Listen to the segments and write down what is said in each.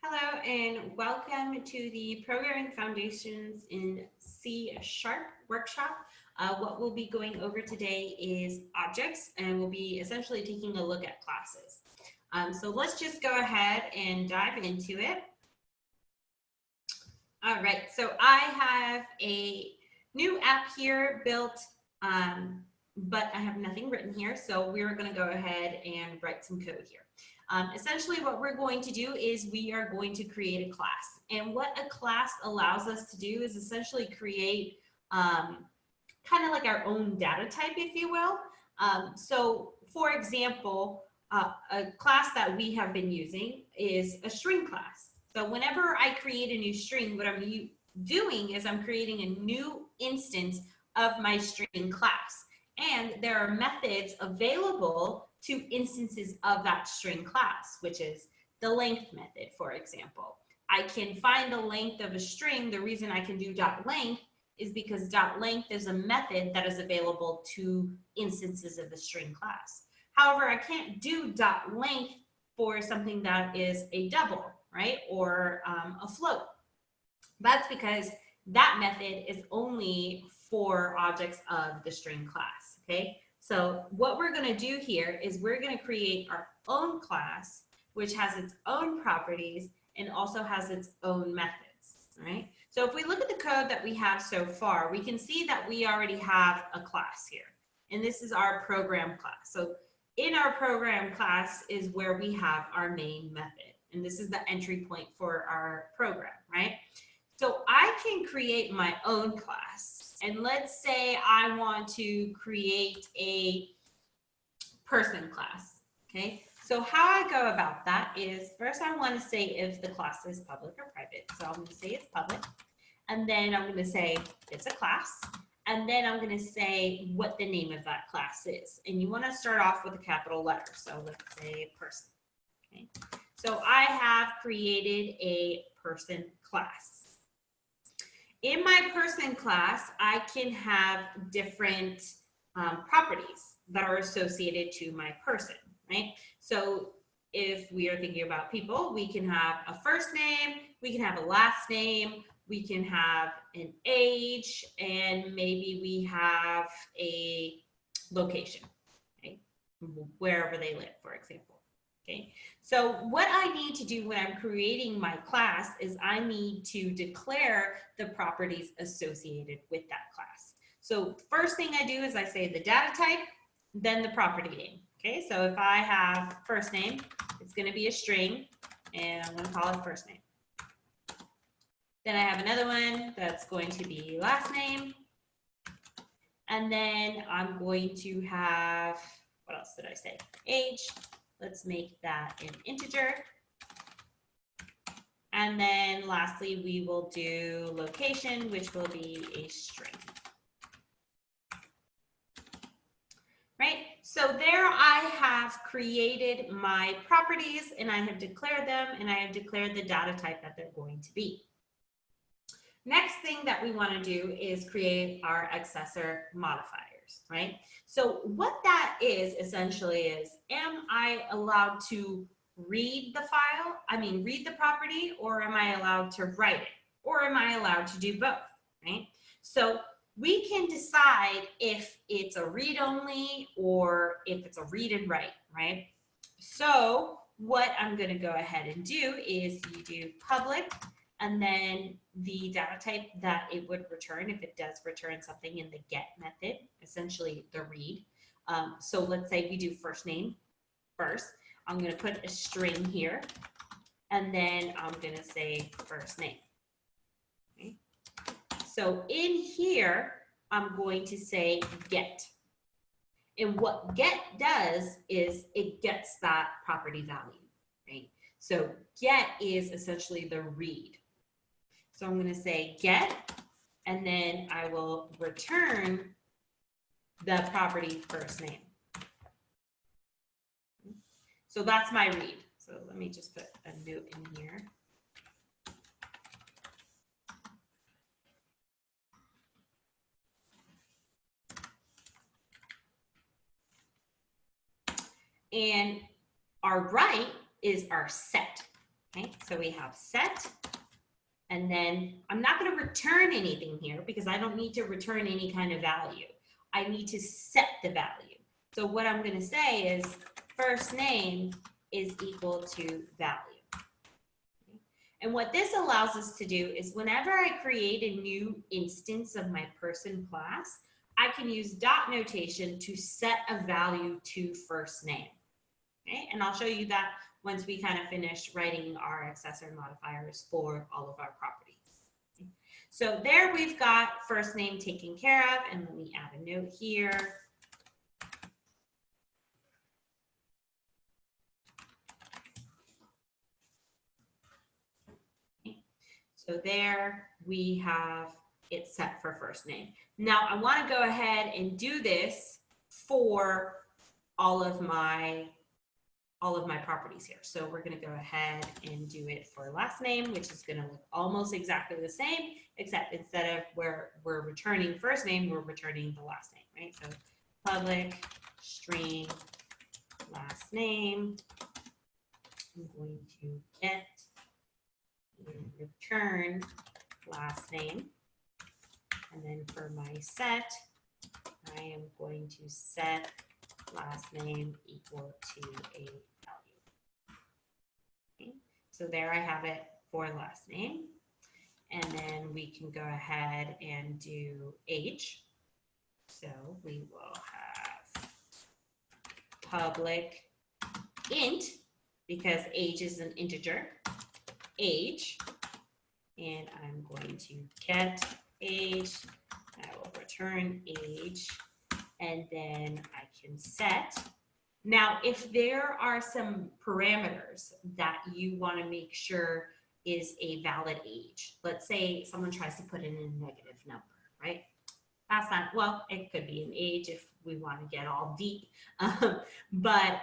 Hello and welcome to the Programming Foundations in C# workshop. What we'll be going over today is objects, and we'll be essentially taking a look at classes. So let's just go ahead and dive into it. All right, so I have a new app here built, but I have nothing written here, so we're going to go ahead and write some code here. Essentially what we're going to do is we are going to create a class, and what a class allows us to do is essentially create kind of like our own data type, if you will. So for example, a class that we have been using is a string class. So whenever I create a new string, what I'm doing is I'm creating a new instance of my string class. And there are methods available to instances of that string class, which is the length method, for example. I can find the length of a string. The reason I can do .length is because .length is a method that is available to instances of the string class. However, I can't do .length for something that is a double, right? Or a float. That's because that method is only for objects of the string class, okay? So what we're going to do here is we're going to create our own class, which has its own properties and also has its own methods, all right? So if we look at the code that we have so far, we can see that we already have a class here, and this is our program class. So in our program class is where we have our main method, and this is the entry point for our program, right? So I can create my own class, and let's say I want to create a person class, okay? So how I go about that is first I want to say if the class is public or private. So I'm going to say it's public, and then I'm going to say it's a class, and then I'm going to say what the name of that class is. And you want to start off with a capital letter. So let's say person, okay? So I have created a person class. In my person class, I can have different properties that are associated to my person, right? So if we are thinking about people, we can have a first name, we can have a last name, we can have an age, and maybe we have a location, okay? Wherever they live, for example. Okay, so what I need to do when I'm creating my class is I need to declare the properties associated with that class. So first thing I do is I say the data type, then the property name. Okay, so if I have first name, it's going to be a string, and I'm going to call it first name. Then I have another one that's going to be last name, and then I'm going to have, what else did I say? Age. Let's make that an integer. And then lastly, we will do location, which will be a string. Right? So there I have created my properties, and I have declared them, and I have declared the data type that they're going to be. Next thing that we want to do is create our accessor modifiers, right? So what that is essentially is, am I allowed to read the file, read the property, or am I allowed to write it? Or am I allowed to do both, right? So we can decide if it's a read only or if it's a read and write, right? So what I'm going to go ahead and do is you do public, and then the data type that it would return, if it does return something in the get method, essentially the read. So let's say we do first name first. I'm going to put a string here, and then I'm going to say first name. Okay. So in here, I'm going to say get. And what get does is it gets that property value, right? So get is essentially the read. So I'm going to say get, and then I will return the property first name. So that's my read. So let me just put a note in here. And our write is our set. Okay, so we have set, and then I'm not going to return anything here because I don't need to return any kind of value. I need to set the value. So what I'm going to say is first name is equal to value. Okay? And what this allows us to do is whenever I create a new instance of my person class, I can use dot notation to set a value to first name. Okay, and I'll show you that once we kind of finish writing our accessor modifiers for all of our properties. Okay. So there we've got first name taken care of, and let me add a note here. Okay. So there we have it set for first name. Now I want to go ahead and do this for all of my properties here. So we're going to go ahead and do it for last name, which is going to look almost exactly the same, except instead of where we're returning first name, we're returning the last name, right? So public string last name. I'm going to get and return last name. And then for my set, I am going to set last name equal to a value. Okay. So there I have it for last name. And then we can go ahead and do age. So we will have public int, because age is an integer, age. And I'm going to get age. I will return age. And then I can set. Now, if there are some parameters that you want to make sure is a valid age, let's say someone tries to put in a negative number, right? That's not, well, it could be an age if we want to get all deep, but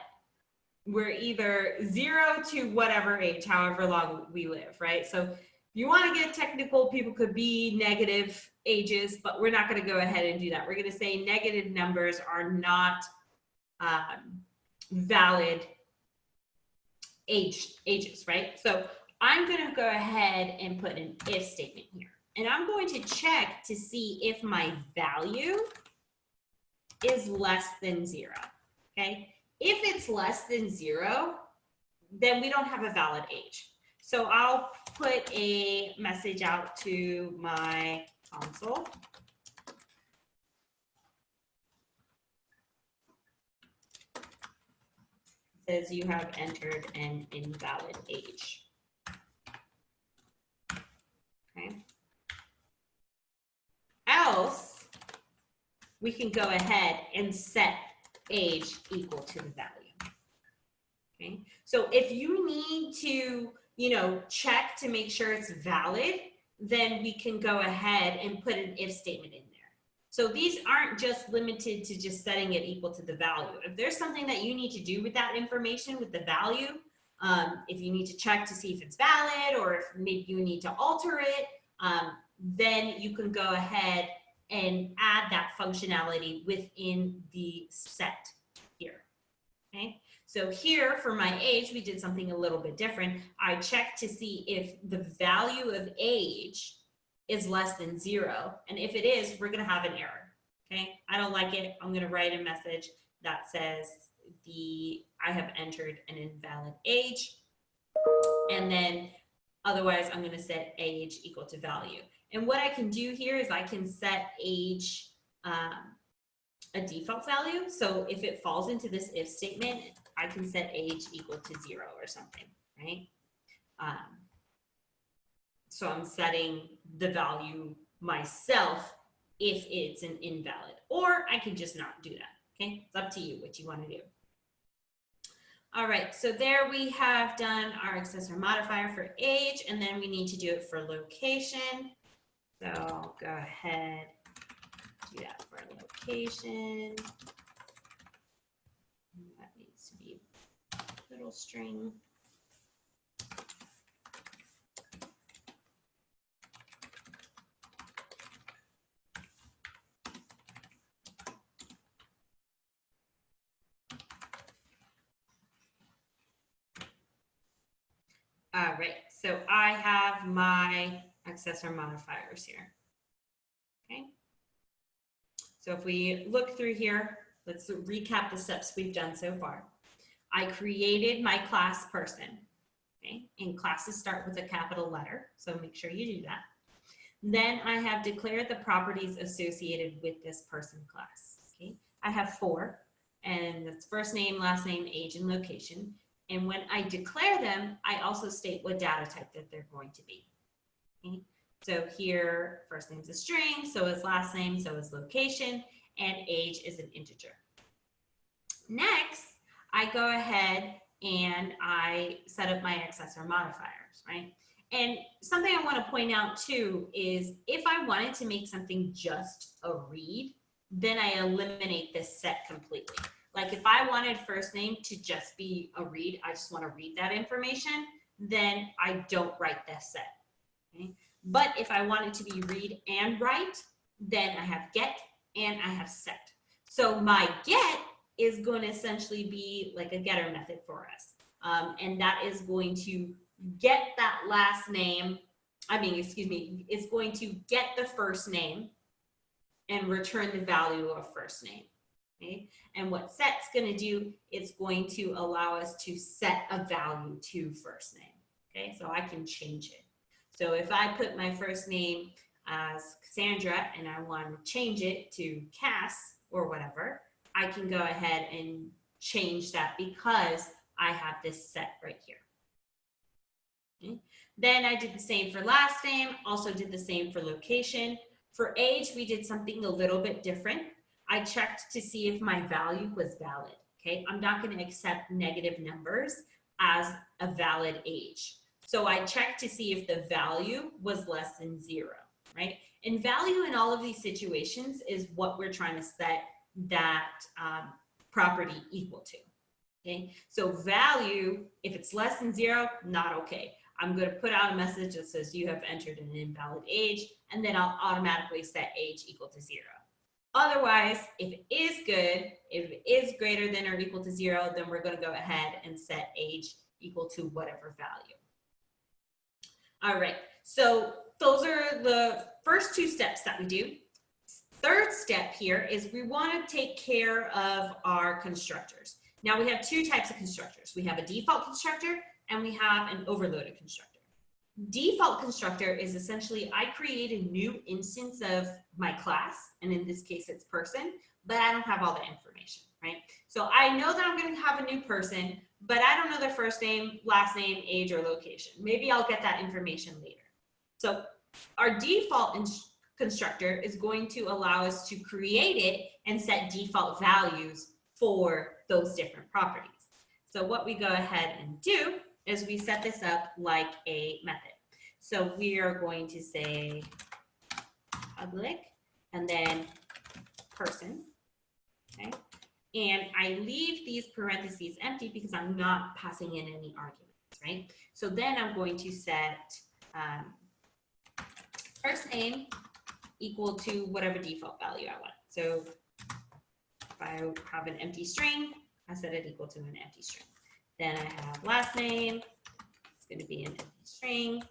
we're either 0 to whatever age, however long we live, right? So if you want to get technical, people could be negative ages, but we're not going to go ahead and do that. We're going to say negative numbers are not valid ages, right? So I'm going to go ahead and put an if statement here. And I'm going to check to see if my value is less than 0, okay? If it's less than 0, then we don't have a valid age. So I'll put a message out to my console. It says you have entered an invalid age. Okay. Else, we can go ahead and set age equal to the value. Okay. So if you need to, check to make sure it's valid, then we can go ahead and put an if statement in there. So these aren't just limited to just setting it equal to the value. If there's something that you need to do with that information, with the value, if you need to check to see if it's valid, or if maybe you need to alter it, then you can go ahead and add that functionality within the set here. Okay. So here for my age, we did something a little bit different. I checked to see if the value of age is less than 0. And if it is, we're going to have an error. Okay. I don't like it. I'm going to write a message that says I have entered an invalid age. And then otherwise I'm going to set age equal to value. And what I can do here is I can set age a default value. So if it falls into this if statement, I can set age equal to 0 or something, right? So I'm setting the value myself if it's an invalid, or I can just not do that, okay? It's up to you what you want to do. All right, so there we have done our accessor modifier for age, and then we need to do it for location. So I'll go ahead, do that for location. That needs to be little string. All right, so I have my accessor modifiers here. Okay. So if we look through here, let's recap the steps we've done so far. I created my class person. Okay, and classes start with a capital letter, so make sure you do that. Then I have declared the properties associated with this person class. Okay, I have 4, and that's first name, last name, age, and location. And when I declare them, I also state what data type that they're going to be. Okay, so here, first name's a string, so is last name, so is location, and age is an integer. Next, I go ahead and I set up my accessor modifiers, right? And something I want to point out too is if I wanted to make something just a read, then I eliminate this set completely. Like if I wanted first name to just be a read, I just want to read that information, then I don't write this set. Okay? But if I want it to be read and write, then I have get and I have set. So my get is going to essentially be like a getter method for us. And that is going to get that last name, is going to get the first name and return the value of first name. Okay? And what set's going to do, it's going to allow us to set a value to first name. Okay, so I can change it. So if I put my first name as Cassandra and I want to change it to Cass or whatever, I can go ahead and change that because I have this set right here. Okay. Then I did the same for last name, also did the same for location. For age, we did something a little bit different. I checked to see if my value was valid. Okay, I'm not going to accept negative numbers as a valid age. So I checked to see if the value was less than 0, right? And value in all of these situations is what we're trying to set that property equal to. Okay, so value, if it's less than 0, not okay. I'm going to put out a message that says you have entered an invalid age, and then I'll automatically set age equal to 0. Otherwise, if it is good, if it is greater than or equal to 0, then we're going to go ahead and set age equal to whatever value. All right, so those are the first 2 steps that we do. Third step here is we want to take care of our constructors. Now we have 2 types of constructors. We have a default constructor and we have an overloaded constructor. Default constructor is essentially I create a new instance of my class, and in this case it's person, but I don't have all the information, right? So I know that I'm going to have a new person, but I don't know their first name, last name, age, or location. Maybe I'll get that information later. So our default constructor is going to allow us to create it and set default values for those different properties. So what we go ahead and do is we set this up like a method. So we are going to say public and then person, okay? And I leave these parentheses empty because I'm not passing in any arguments, right? So then I'm going to set first name equal to whatever default value I want. So if I have an empty string, I set it equal to an empty string. Then I have last name, it's going to be an empty string.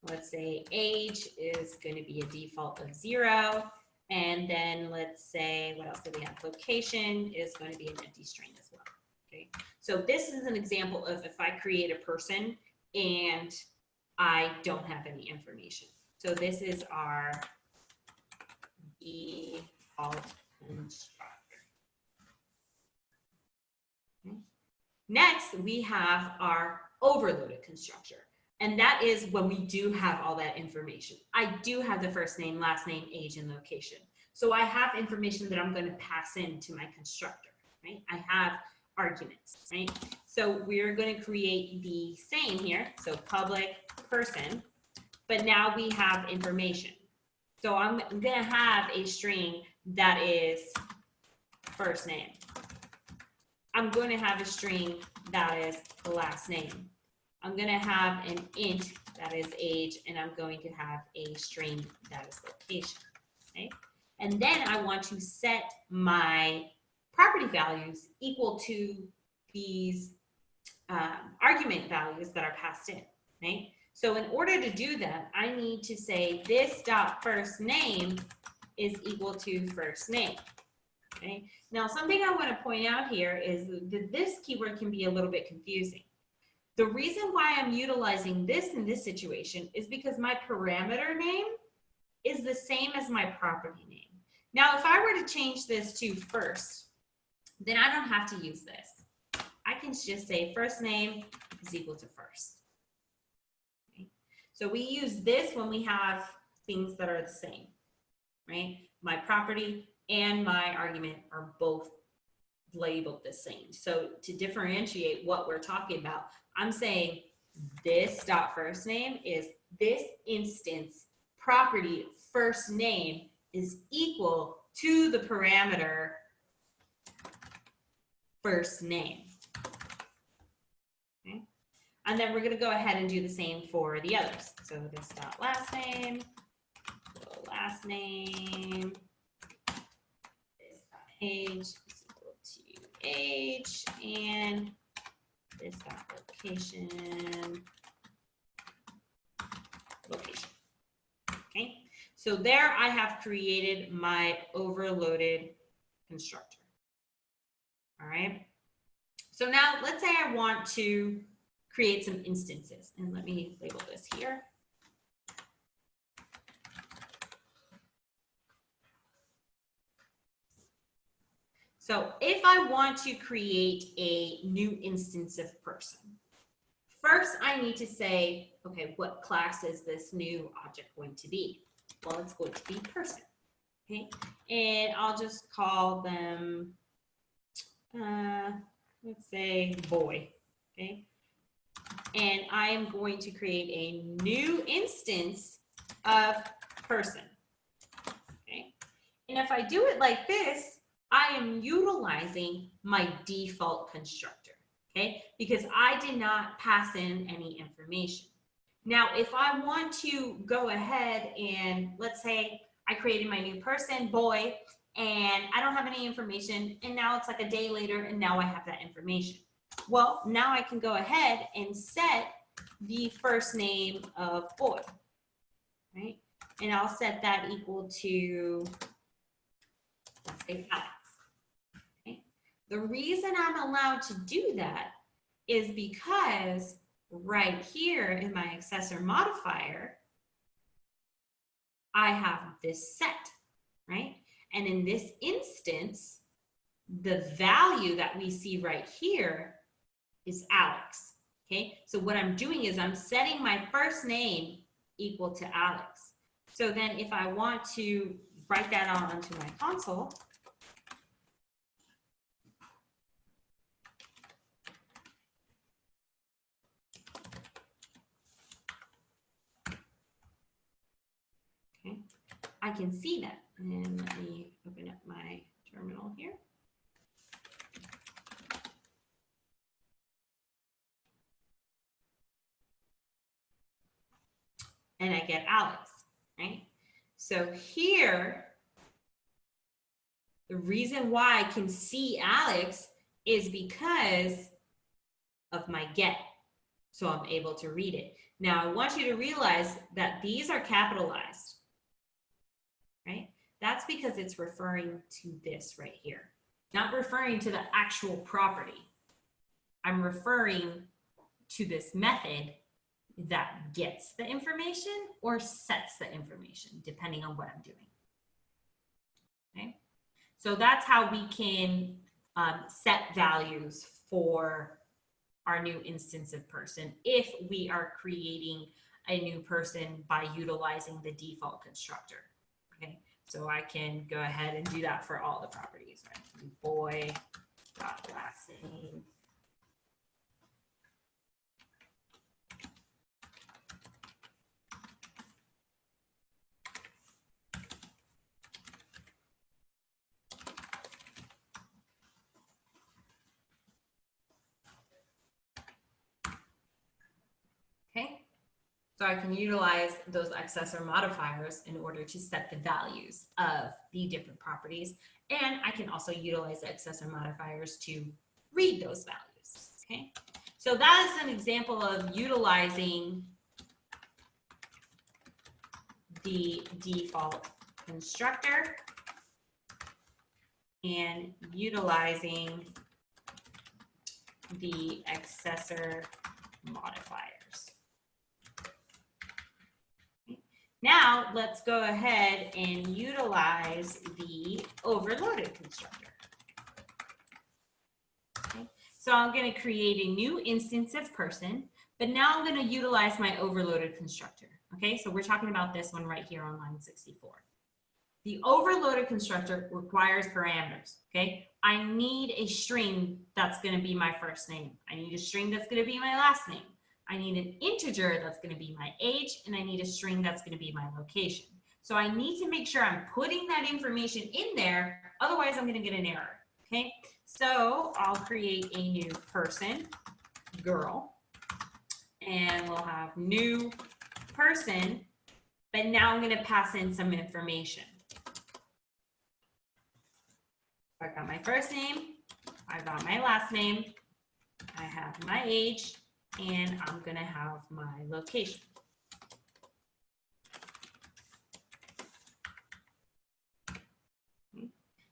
Let's say age is going to be a default of 0. And then let's say, what else do we have? Location is going to be an empty string as well. Okay. So this is an example of if I create a person and I don't have any information. So this is our default constructor. Okay. Next, we have our overloaded constructor. And that is when we do have all that information. I do have the first name, last name, age, and location. So I have information that I'm going to pass into my constructor, right? I have arguments, right? So we're going to create the same here. So public person, but now we have information. So I'm going to have a string that is first name. I'm going to have a string that is last name. I'm going to have an int that is age, and I'm going to have a string that is location, okay? And then I want to set my property values equal to these argument values that are passed in, right? So in order to do that, I need to say this dot first name is equal to first name. Okay. Now, something I want to point out here is that this keyword can be a little bit confusing. The reason why I'm utilizing this in this situation is because my parameter name is the same as my property name. Now, if I were to change this to first, then I don't have to use this. I can just say first name is equal to first. Okay. So we use this when we have things that are the same, right? My property and my argument are both labeled the same. So to differentiate what we're talking about, I'm saying this dot first name is this instance property first name is equal to the parameter first name. Okay. And then we're going to go ahead and do the same for the others. So this dot last name, this dot age is equal to age, and this dot location. Okay, so there I have created my overloaded constructor. All right. So now let's say I want to create some instances, and let me label this here. So if I want to create a new instance of person, first I need to say, okay, what class is this new object going to be? Well, it's going to be person, okay? And I'll just call them, let's say boy, okay? And I am going to create a new instance of person, okay? And if I do it like this, I am utilizing my default constructor, okay? Because I did not pass in any information. Now, if I want to go ahead and let's say I created my new person, boy, and I don't have any information, and now it's like a day later, and now I have that information. Well, now I can go ahead and set the first name of boy, right? And I'll set that equal to, let's say, Alex. The reason I'm allowed to do that is because right here in my accessor modifier, I have this set, right? And in this instance, the value that we see right here is Alex, okay? So what I'm doing is I'm setting my first name equal to Alex. So then if I want to write that out onto my console, I can see that. And let me open up my terminal here. And I get Alex, right? So here, the reason why I can see Alex is because of my get. So I'm able to read it. Now I want you to realize that these are capitalized, right? That's because it's referring to this right here, not referring to the actual property. I'm referring to this method that gets the information or sets the information, depending on what I'm doing. Okay, so that's how we can set values for our new instance of person if we are creating a new person by utilizing the default constructor. Okay, so I can go ahead and do that for all the properties, right? Boy dot last name. Okay, so I can utilize those accessor modifiers in order to set the values of the different properties. And I can also utilize the accessor modifiers to read those values. Okay, So that is an example of utilizing the default constructor and utilizing the accessor modifiers. Now let's go ahead and utilize the overloaded constructor. Okay. So I'm going to create a new instance of person, but now I'm going to utilize my overloaded constructor. Okay, so we're talking about this one right here on line 64. The overloaded constructor requires parameters. Okay, I need a string that's going to be my first name. I need a string that's going to be my last name. I need an integer that's going to be my age, and I need a string that's going to be my location. So I need to make sure I'm putting that information in there, otherwise I'm going to get an error. Okay, so I'll create a new person, girl, and we'll have new person, but now I'm going to pass in some information. I got my first name, I got my last name, I have my age, and I'm going to have my location.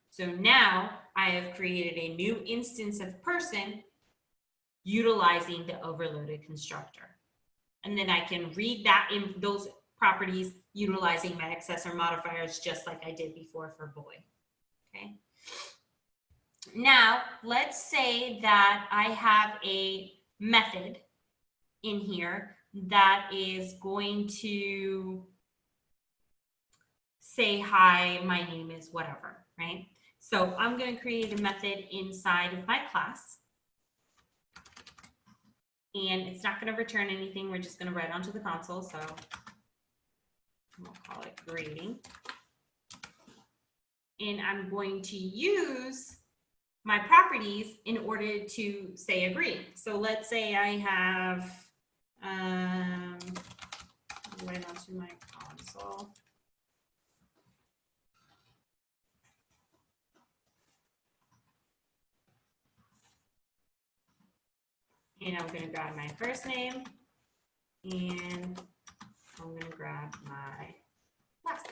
So now I have created a new instance of person utilizing the overloaded constructor. And then I can read that in those properties utilizing my accessor modifiers just like I did before for boy. Okay. Now let's say that I have a method in here that is going to say, hi, my name is whatever, right? So I'm going to create a method inside of my class. And it's not going to return anything. We're just going to write onto the console. So we'll call it grading. And I'm going to use my properties in order to say agree. So let's say I have, right onto my console. And I'm going to grab my first name, and I'm going to grab my last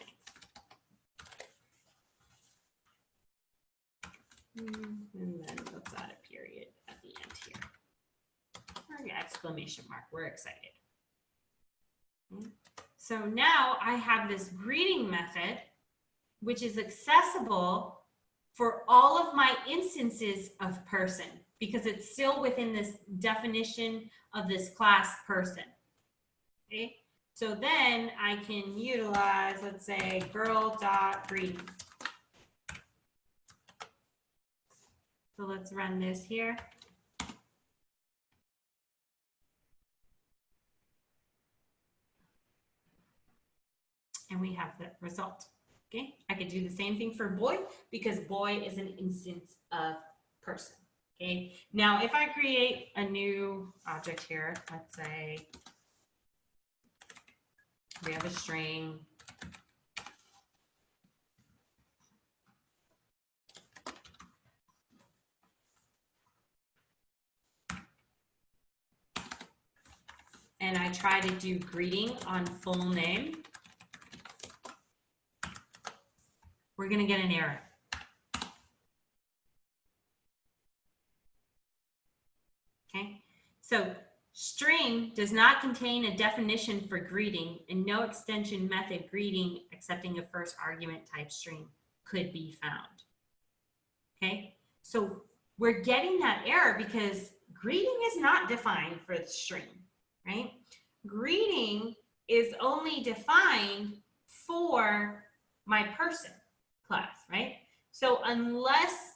name. And then let's add a period at the end here. Or an exclamation mark. We're excited. So now I have this greeting method, which is accessible for all of my instances of person, because it's still within this definition of this class person. Okay, so then I can utilize, let's say, girl.greeting. So let's run this here. And we have the result. Okay, I could do the same thing for boy because boy is an instance of person. Okay, now if I create a new object here, let's say we have a string. And I try to do greeting on full name, we're going to get an error. Okay, so string does not contain a definition for greeting, and no extension method greeting accepting a first argument type string could be found. Okay, so we're getting that error because greeting is not defined for the string, right? Greeting is only defined for my person class, right? So unless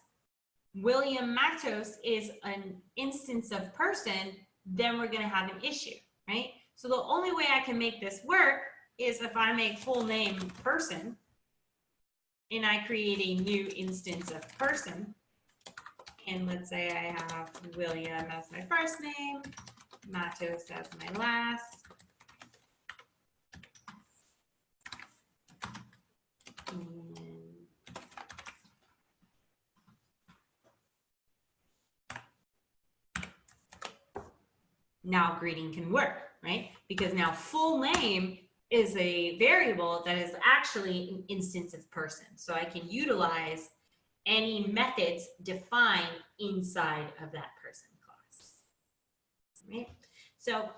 William Matos is an instance of person, then we're going to have an issue, right? So the only way I can make this work is if I make full name person and I create a new instance of person. And let's say I have William as my first name, Matos as my last. now greeting can work, right? Because now full name is a variable that is actually an instance of person. So I can utilize any methods defined inside of that person class. Right? So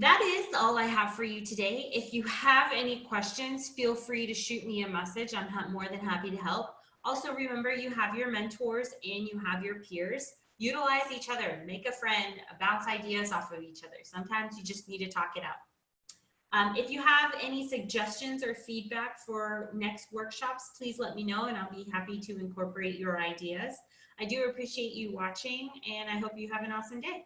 that is all I have for you today. If you have any questions, feel free to shoot me a message. I'm more than happy to help. Also, remember, you have your mentors and you have your peers. Utilize each other, make a friend, bounce ideas off of each other. Sometimes you just need to talk it out. If you have any suggestions or feedback for next workshops, please let me know and I'll be happy to incorporate your ideas. I do appreciate you watching and I hope you have an awesome day.